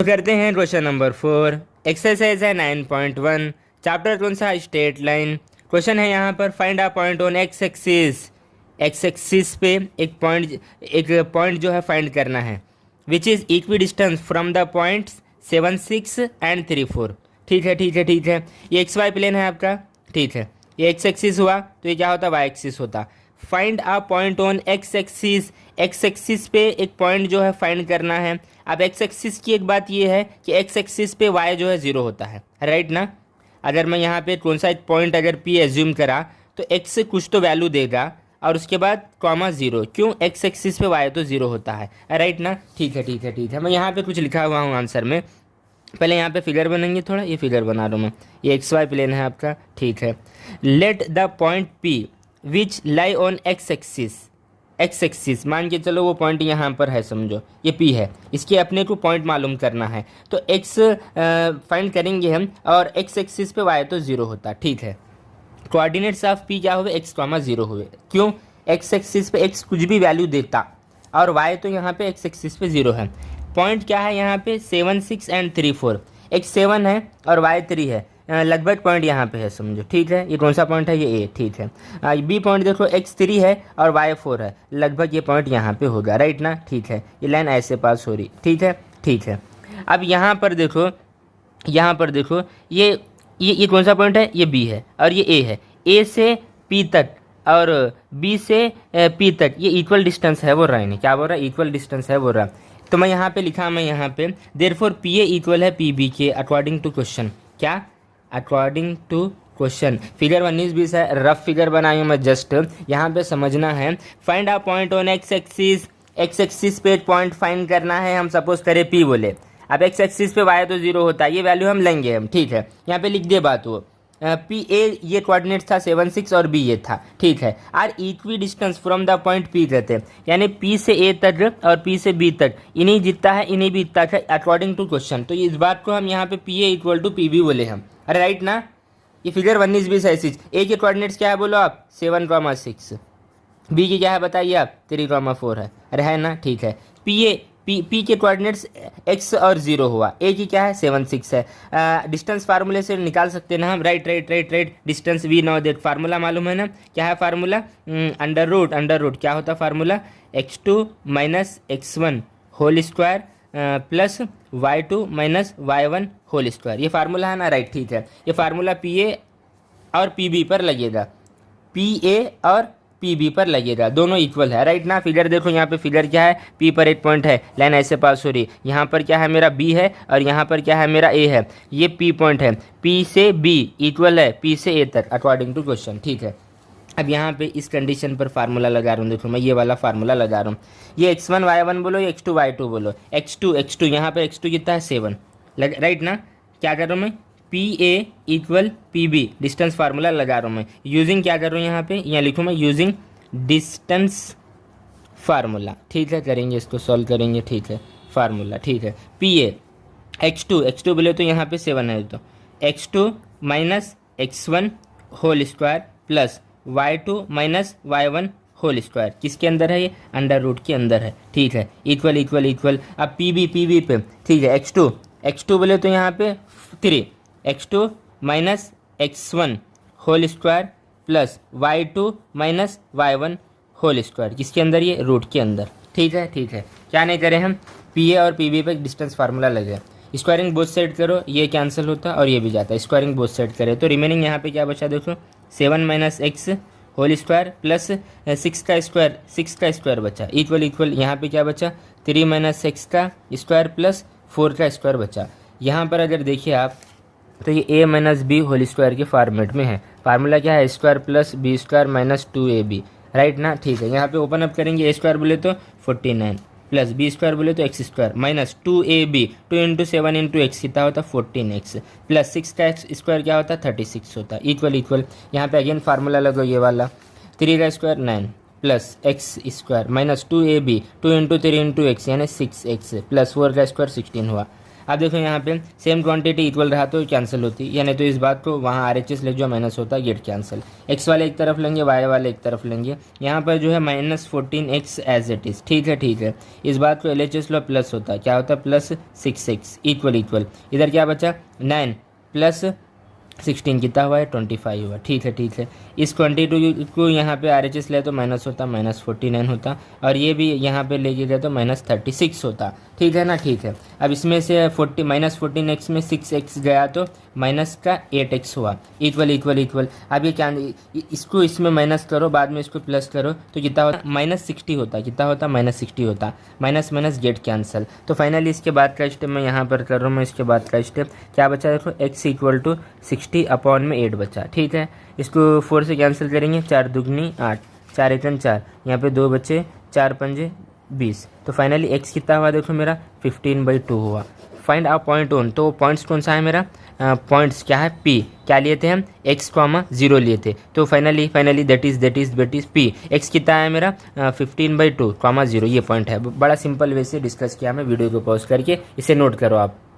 करते हैं question number 4। Exercise है 9.1, चैप्टर कौन सा, स्ट्रेट लाइन। क्वेश्चन है यहाँ पर find a point on x axis. X axis पे एक पॉइंट जो है फाइंड करना है which is equi distance from the points 7, 6 and 3, 4। ठीक है। ये एक्स वाई प्लेन है आपका। ठीक है, ये एक्स एक्सिस हुआ तो ये क्या होता, वाई एक्सिस होता। Find a point on x axis. X axis पे एक पॉइंट जो है फाइंड करना है। अब एक्स एक्सिस की एक बात ये है कि एक्स एक्सिस पे वाई जो है 0 होता है, राइट ना। अगर मैं यहाँ पे कौन सा एक पॉइंट अगर पी एज्यूम करा तो एक्स से कुछ तो वैल्यू देगा और उसके बाद कॉमा 0, क्यों, एक्स एक्सिस पे वाई तो 0 होता है, राइट ना। ठीक है। मैं यहाँ पे कुछ लिखा हुआ हूँ आंसर में। पहले यहाँ पे फिगर बनेंगे, थोड़ा ये फिगर बना रहा हूँ मैं। ये एक्स वाई प्लेन है आपका। ठीक है, let the point P which lie on x axis. X axis मान के चलो वो पॉइंट यहाँ पर है, समझो ये पी है, इसके अपने को पॉइंट मालूम करना है तो एक्स फाइंड करेंगे हम और एक्स एक्सिस पे वाई तो 0 होता। ठीक है, कोऑर्डिनेट्स ऑफ पी क्या हुए, एक्स कॉमा 0 हुए, क्यों, एक्स एक्सिस पे एक्स कुछ भी वैल्यू देता और वाई तो यहाँ पे एक्स एक्सिस पे 0 है। पॉइंट क्या है यहाँ पे 7, 6 एंड 3, 4। एक्स 7 है और वाई 3 है, लगभग पॉइंट यहाँ पे है, समझो। ठीक है, ये कौन सा पॉइंट है, ये ए। ठीक है, बी पॉइंट देखो एक्स 3 है और वाई 4 है, लगभग ये पॉइंट यहाँ पे होगा, राइट ना। ठीक है, ये लाइन ऐसे पास हो रही। ठीक है। अब यहाँ पर देखो ये कौन सा पॉइंट है, ये बी है और ये ए है। ए से पी तक और बी से पी तक ये इक्वल डिस्टेंस है, वो रहा है, क्या बोल रहा है, इक्वल डिस्टेंस है, वो रहा। तो मैं यहाँ पे लिखा, मैं यहाँ पे देयरफॉर पी ए इक्वल है पी बी के अकॉर्डिंग टू क्वेश्चन। क्या, अकॉर्डिंग टू क्वेश्चन। फिगर 19-20 है, रफ फिगर बनाई हूँ मैं, जस्ट यहाँ पे समझना है। Find a point on x axis. X axis पे एक पॉइंट फाइंड करना है, हम सपोज करें पी बोले। अब एक्स एक्सिस पे वाई तो 0 होता है, ये वैल्यू हम लेंगे हम। ठीक है, यहाँ पे लिख दे बात वो पी ए ये कोऑर्डिनेट था 7, 6 और बी ये था। ठीक है, are equidistance from the point P रहते हैं, यानी पी से ए तक और पी से बी तक इन्हीं जीतता है, इन्हीं बीतता है अकॉर्डिंग टू क्वेश्चन। तो इस बात को हम यहाँ पे P A equal to P B बोले हम, अरे राइट ना। ये फिगर 19-20 है ऐसी। ए के कोऑर्डिनेट्स क्या है बोलो आप, 7, 6। बी की क्या है बताइए आप, 3, 4 है, अरे है ना। ठीक है, पी के कोऑर्डिनेट्स एक्स और 0 हुआ, ए की क्या है 7, 6 है। डिस्टेंस फार्मूले से निकाल सकते हैं ना हम, right. Distance we know that, formula मालूम है ना, क्या है फार्मूला, अंडर रूट क्या होता formula, x2 minus x1 whole square plus y2 minus y1 whole square, ये फार्मूला है ना, राइट। ठीक है, ये फार्मूला पी ए और पी बी पर लगेगा, पी ए और पी बी पर लगेगा, दोनों इक्वल है, राइट ना। फिगर देखो यहाँ पे, फिगर क्या है, पी पर एक पॉइंट है, लाइन ऐसे पास हो रही, यहाँ पर क्या है मेरा बी है और यहाँ पर क्या है मेरा ए है, ये पी पॉइंट है, पी से बी इक्वल है पी से ए तक अकॉर्डिंग टू क्वेश्चन। ठीक है, अब यहाँ पे इस कंडीशन पर फार्मूला लगा रहा हूँ, देखो मैं ये वाला फार्मूला लगा रहा हूँ। ये x1 y1 बोलो, ये x2 y2 बोलो, x2 यहाँ पे x2 कितना है 7, राइट ना। क्या कर रहा हूँ मैं, P A equal P B, distance formula लगा रहा हूँ मैं, यूजिंग क्या कर रहा हूँ यहाँ पे, यहाँ लिखूँ मैं यूजिंग डिस्टेंस फार्मूला। ठीक है, करेंगे इसको सॉल्व करेंगे। ठीक है, फार्मूला, ठीक है, पी ए x2 बोले तो यहाँ पे 7 है, तो x2 minus x1 whole square plus y2 minus y1 whole square, किसके अंदर है, ये अंडर रूट के अंदर है। ठीक है, इक्वल। अब पी बी पे, ठीक है, x2 बोले तो यहाँ पे 3, x2 minus x1 whole square plus y2 minus y1 whole square, किसके अंदर, ये रूट के अंदर। ठीक है, क्या नहीं करें हम, पी ए और पी बी पे डिस्टेंस फार्मूला लगे, स्क्वायरिंग बोथ साइड करो, ये कैंसिल होता है और ये भी जाता है, स्क्वायरिंग बोथ साइड करे तो रिमेनिंग यहाँ पे क्या बचा, देखो 7 minus X whole square plus 6 का स्क्वायर बचा, इक्वल यहाँ पे क्या बचा, 3 माइनस एक्स का स्क्वायर प्लस 4 का स्क्वायर बचा। यहाँ पर अगर देखिए आप तो ये a minus B whole square के फॉर्मेट में है, फार्मूला क्या है, square plus B square minus 2ab, right ना। ठीक है, यहाँ पे ओपन अप करेंगे, a स्क्वायर बोले तो 49 प्लस बी स्क्वायर बोले तो X square minus 2ab, 2 into 7 into X कितना होता है 14x प्लस 6 का स्क्वायर क्या होता है 36 होता है, इक्वल। यहाँ पे अगेन फार्मूला लगो ये वाला, 3 का square 9 plus x square minus 2ab, 2 into 3 into x यानी 6x प्लस 4 का स्क्वायर 16 हुआ। अब देखो यहाँ पे सेम क्वांटिटी इक्वल रहा तो कैंसिल होती, यानी तो इस बात को वहाँ RHS लिख जो माइनस होता, गेट कैंसिल। एक्स वाले एक तरफ लेंगे, वाई वाले एक तरफ लेंगे। यहाँ पर जो है -14x एज इट इज़, ठीक है। इस बात को LHS लो प्लस होता है, क्या होता है +6x इक्वल। इधर क्या बचा 9 प्लस 16 कितना हुआ है 25 हुआ, ठीक है। इस क्वांटिटी को यहाँ पे RHS ले तो माइनस होता, -49 होता, और ये भी यहाँ पे लेके गए तो -36 होता, ठीक है ना, ठीक है। अब इसमें से -14x में 6x गया तो माइनस का 8x हुआ, इक्वल। अब ये क्या, इसको इसमें माइनस करो, बाद में इसको प्लस करो तो कितना होता -60 होता, कितना होता -60 होता, माइनस गेट कैंसिल। तो फाइनली इसके बाद का स्टेप मैं यहाँ पर कर रहा हूँ, मैं इसके बाद का स्टेप क्या बचा, देखो x = 60/8 बचा, ठीक है। इसको 4 से कैंसिल करेंगे, 4 दूनी 8, 4 एकन 4, यहाँ पे 2 बचे, 4 पंजे 20। तो फाइनली x कितना हुआ देखो मेरा 15/2 हुआ। फाइंड आउट पॉइंट ऑन, तो पॉइंट्स कौन सा है मेरा, पॉइंट्स क्या है p, क्या लिए थे हम x, 0 लिए थे। तो finally that is p, x कितना है मेरा 15/2, 0, ये पॉइंट है। बड़ा सिंपल वे से डिस्कस किया मैं, वीडियो को पॉज करके इसे नोट करो आप।